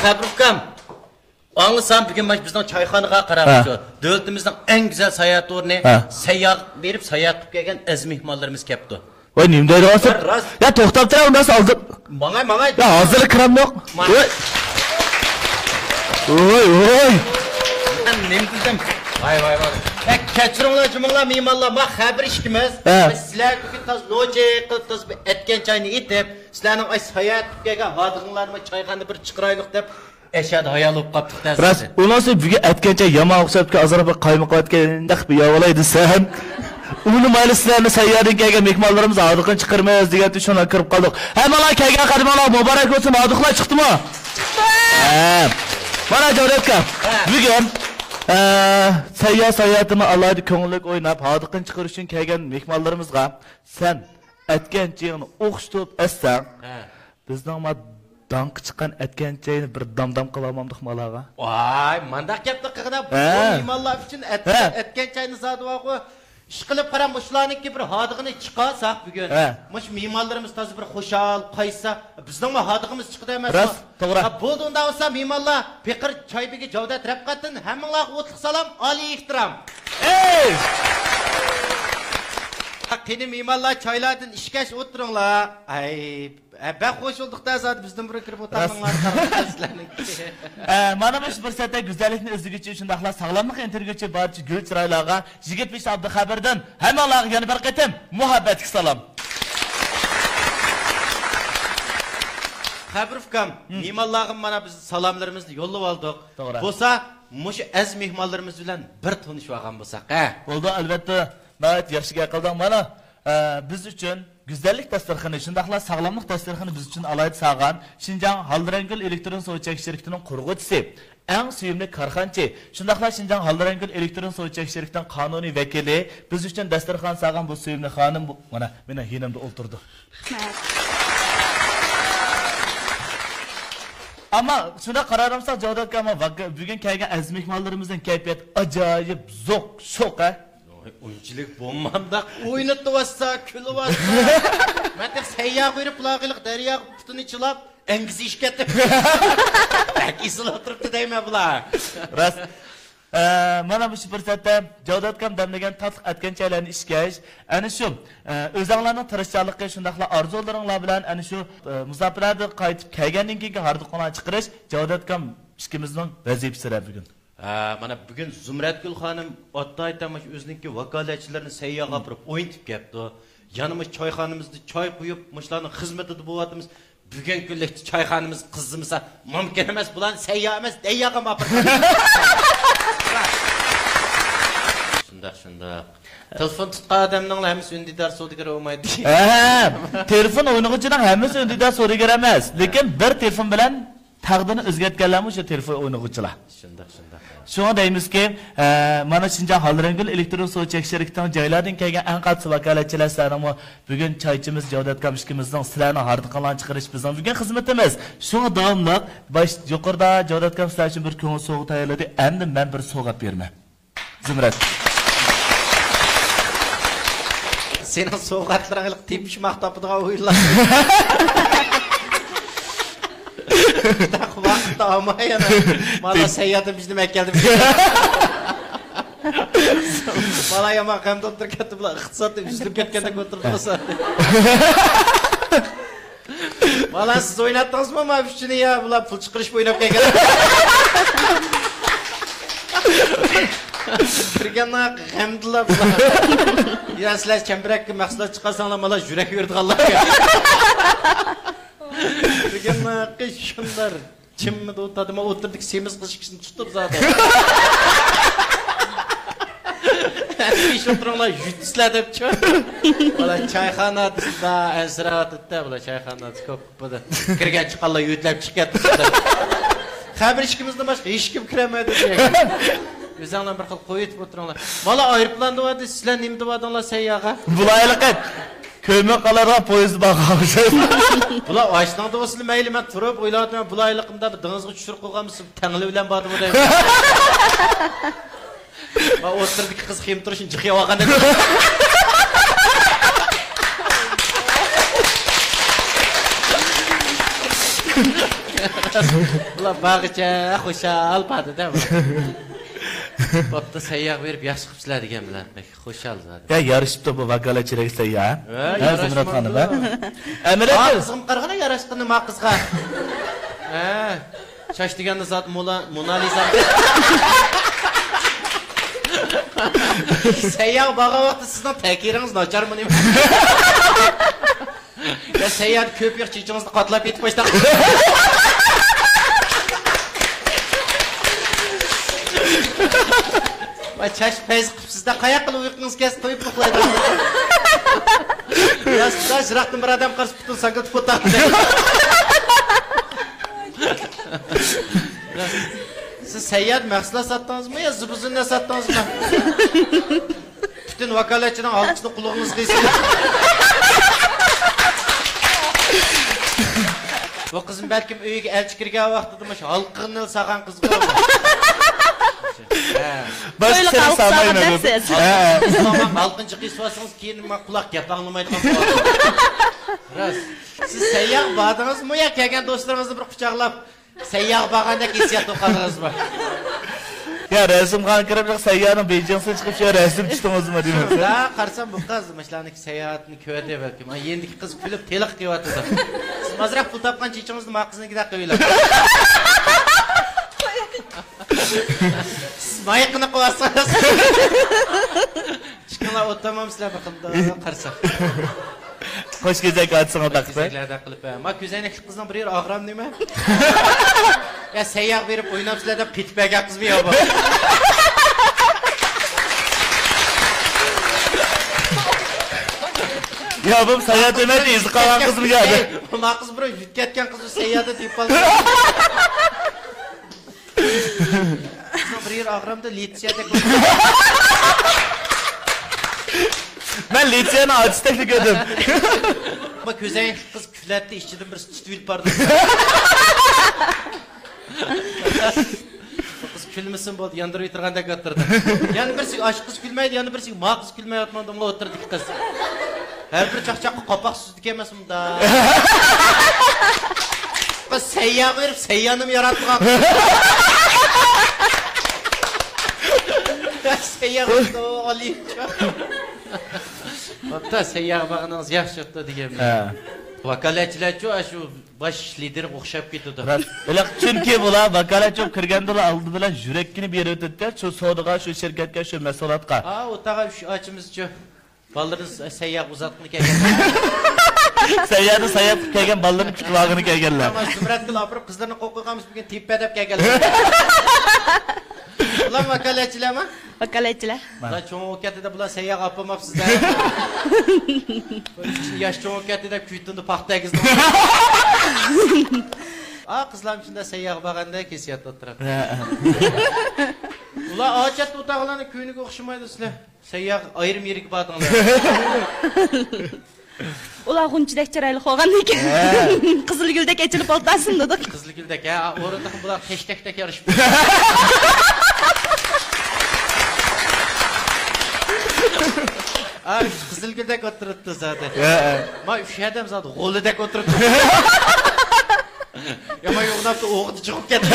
Kabrukam. Anlasam bugün bizden çayxanaga qaramışıq. Dövlətimizin en güzel seyahat orunu seyyah verip seyahat qilib kelgan az mehmonlarımız kepti. Vay neyim deydi olsun? Ya toxtab tura ondan saldım. Mangay. Ya hazırlık kıram yok. Oy. Ben neyim dedim? Vay. Keçiringlar cumanglar mehmonlar, ma xabar ishkimiz. Sizlar bugün taz noje qilib taz etken çayını itib, sizlarning ay seyahat qilib kelgan hodiringlarni çayxonada bir chiqiraylik deb eşad hayal olib qaptiq da. Ras, onası bugün etken çay yama oxşab ki azara bir qaymoq etken bir yavalaydı sen. Uni mayli sizlarni sayyadan kelgan mehmonlarimiz hodiqini chiqirmaymiz degan shuna kirib qoldik. Hammalar kelgan qadimlar muborak bo'lsin. Hodiqlar chiqdimi? Mana Javdatga. Bugun sayyahatini alayda ko'ngillik o'ynab, hodiqini chiqarish uchun kelgan mehmonlarimizga sen etken çayını o'xshitib essang, bizning danqi chiqqan etken çayını bir damdam qilamamdik malaga. Vay, mandaq gapni qilgan bu mehmonlar uchun etken çayını zadvoqo İşqilib qaram ushlarniki bir hodiqini chiqarsak bugun. Mush mehmonlarimiz to'zi bir xushal, qaysa bizning hodiqimiz chiqdi emasmi? Ras, to'g'ri. Bo'ldi unda bo'lsa mehmonlar Peqir Choybegi Javdat Rapqatin hammanglarga o'tliq salom, oliy ehtirom. Ey! Qani mehmonlar choylardan ishkash o'tiringlar. Ay, ben hoş olduk da zaten bizden buraya kirip otanlar Mana bu fursatda güzellikni o'zligicha shundaqla sog'lomlik intervyuchi barcha gul chiroylarga Yigitbek Abduxabardan hammalarga yana bir qatim muhabbatli salom. Xabrufkam, mehmonlarga mana biz salomlarimizni yo'llab oldik. Bo'lsa, mush az mehmonlarimiz bilan bir tanishib olgan bo'lsak, Bo'ldi, albatta. Mayt yaxshiga qildim mana. Biz uchun güzellik dasturxoni, shundaqla sog'lomlik dasturxoni biz uchun alayda sağan Şinjan Haldirangul elektron sovuchak shirkatining qurg'uvchisi, eng suyimli korxonchi, shundaqla Şinjan Haldirangul elektron sovuchak shirkatining qonuniy vakili biz uchun dasturxon sağan bu suyimli xonim mana meni yonimda o'ltirdi. Ama şuna qararamsak Javdatga bugun kelgan aziz mehmonlarimizning kayfiyat ajoyib zo'q, sho'q Oyunculuk bombamdak oynatı vassa, külü vassa. Ben de seyyah verip lağılık derya putunu çılap engizi işkettim. Belki ısıl oturup deyme bula. Rast. Mana bu fursatda Javdatkam damlagan tatliq etken çaylarni ishkash, ana shu o'zinglarning tirishchanligi shundaqla orzularinglar bilan ana shu musofirlarga qaytib kelgandan keyin hardiqlarni chiqarish Javdatkam ishimizning vazifasi bugun. Mana bugün Zumratgul Hanım otta aytamaş özünki vakaletçilerini seyyah qapırıp o'yintib kepti. Yanımız çayxonamizda çay quyib, mushlarning xizmatida bo'lyapmiz. Bugun kunlik çayxonamiz qizimizsa mumkin emas, bularni seyyah emas, deyyaga mapir. Shundaq. Telefon tutgan odamning hammasi undidar savdogar bo'lmaydi. Telefon o'ynaguchining hammasi undidar savdogar emas, lekin bir telefon bilan taqdirini o'zgartganlarmi o'sha telefon o'ynaguchilar. Shundaq. Şuna deymizki, mana Şinjan Haldirangul elektron sovuchak shirkatining joylaridan kelgan eng qattiq vakolatchilar sizlarni bugun choychimiz Javdatkam ishkimizning sizlarni hardiqlarni chiqarish bizning bugun xizmatimiz. Shunga davomli yuqorida Javdatkam sizlar uchun bir ko'ngil sovg'a tayyorladi. Endi men bir sovg'a berman. Zumrat. Sening sovg'atlaringga tepish maqtapidagi o'yinlar. Vaqt olmayana. Mana sayyatim bizni Makkaga. Mana yama qamda o'tirib bular iqtisodda üzülüp ketganda o'tirib qolsa. Mana siz o'ynatdingizmi mana shuni ya bular pul chiqarish o'ynab kelgan. Birgana qamdilar bular. Ya sizlar chambirakka mahsulot chiqarsanglar mana yurak yurdiganlar. Birgana qishlar Çimmede otadıma oturduk semiz kışkısını tutup zaten. İş oturumlar yütüsler deyip çok. Ola çayxana da ensiraat etti. Ola çayxana çok kupada. Kirgen çıkarla yütlep çıkıp Xabar işkimizde başka hiç kim kiremedi diye. Özünden bir xil koyup oturumlar. Valla aeroplanda vardı, sizler nimde vardınlar seyyağa? Bulaylık et. Köme qalarga poyezd baqamiz. Bular aşnaqda olsun meyli men turib o'yladim bulayliqimda bir dengizga tushirib qo'yganmiz, tangli bilan bordim deyman. Va o'tirdik qiz xiyim turishini jiqib olganda. Ulan bağıca, xoşal badı da mı? Bopta sayyak verip yaş qıpsılar degen bilen bek. Xoşal zaten. Ya yarışıp da bu vakaletçilik sayya. Ha, Zümrüt Hanım ha. Emre Aa, ediyoruz. kızım qarğana yarashqini ma qizga. Ha. Şaş deganda zat Mona Lisa. Sayyak bağa vaqti sizning takiringiz nacharmı nima? Ya sayyak ko'p yoq chechingizni qatlab ketib qo'ysa. Va chash payz qilibsizda qayoq qilib uyqingiz kelsa to'yib uxlaydi. Ya sizda jiraqdan bir odam qarshi butun sanqilib qo'ydi. Siz seyyar mahsulot satdingizmi yo zibuzunni satdingizmi? Bütün vakaletçinin alqışını qulog'ingiz qiysin. Bu qizim balkim uyiga elchi kirgan vaqtida mana shu halqini saqan qiz bo'ldi. Baş seni samayın öyle. Tamam halqınçı qiysiyorsanız keyin men quloq gap anglamaydigan bo'ldim. Ras. Siz seyyar bo'ldingizmi yo kelgan do'stlaringizni bir quchoqlab seyyar bo'lganda hissiyat o'qadingizmi? Ya resim kan kirib sayyanın Beijing'siz çıkıp şu resim çıktınızmı diyeyim. Da qarsam bu qiz maşlarniki sayohatni ko'rdi balki. Men yendiki qiz kulib teliq qilyapti. Siz mazraq pul topgan chechingizni ma qiznikida qo'yinglar. Siz mayqini qo'yasiz. Chiqinglar o'tamam sizlar baqimda qarsam. Hoş gezek atsın odaqda. Sizlardan qilib. Ma ko'zoynakli qizning bir yer og'ram nima? Ya sayyoq berib o'ynabsizlar deb ketib bergan qizmi yo bu? Ya bu sayat demedi izi kalan kız mı geldi? Ma qiz bir yutkatgan qizni sayyoqda deb qoldi. Bir yer og'ramda litsiyada Ben Litya'nın artisteklik ödüm. Bak ko'zoynakli qiz kuflatdi, ichidan bir tutilib bordi. Qiz kulmasin bo'ldi, yondirib o'tirganda o'tirdi. Yana birisi ash qiz kulmaydi, yana birisi ma qiz kulmayotmanda unga o'tirdi qiz. Har bir chaqchaqqa qopoq suzdik emasmi da? Qiz sayyoq berib, sayyonim yaratgan. Sayyoq olib. Hatta sayyoq bag'ingiz yaxshi o'tdi deganman. Vakaletchilar-chu shu bosh lider o'xshab ketdi. Öyle çünkü bula vakalet çok kırgandılar aldı bilen yürekkini bir yere ötüdüler. Şu soğuduğa, şu şirketke, şu mesulatga. Aa, o tağa şu açımız-chu. Ballarınız sayyoq uzatqini kelgan. Sayyadı sayyap kelgen ballarını çıkılağını kelgenler. Ama Zümrüt qilib opirib qizlarni qo'q qo'yganmiz bugun teppa deb kelganlar. Ular vakaletchilarmi? Vakaletchilar. Ular cho'ng o'katida bular sayyoq olmabsizlar. Yosh cho'ng o'katida kuytindi paxtagizni. Aa, qizlarim shunda sayyoq bo'lganda kesiyatda o'tiradi. Ular ochatda o'taqlarni kuyniga o'xshamaydi sizlar. Sayyoq ayrim yeriga bordinglar. Ular g'unchidek chiroyli qolgandan keyin Qizilguldek echilib oltasin dedik. Qizilguldek, ha, o'rinda bular hashtagdek yarishib. Aa, Qizilguldek o'tiribdi zaten. Ma shu yerda zaten g'o'lidek o'tiribdi. Ya men yo'qnabdi, o'g'di chiqib ketdi.